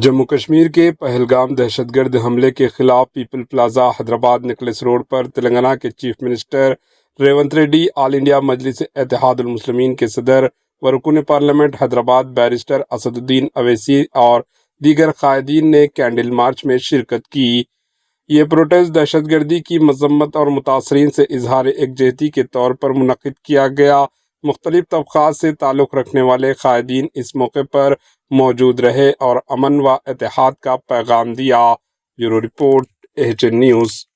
جموں کشمیر کے پہلگام دہشت گرد حملے کے خلاف People Plaza Hyderabad Necklace Road پر تلنگانہ کے chief minister Revanth Reddy, all India Majlis Ittehad المسلمین کے صدر و رکن پارلیمنٹ حیدرآباد بیرسٹر اسد الدین اویسی اور دیگر قائدین نے کینڈل مارچ میں شرکت کی۔ یہ پروٹیسٹ دہشت گردی کی مذمت اور متاثرین سے اظہار یکجہتی کے طور پر منعقد کیا گیا۔ مختلف طبقات سے تعلق رکھنے والے قائدین اس موقع پر موجود رہے اور امن و اتحاد کا پیغام دیا۔ Bureau report, AHN news.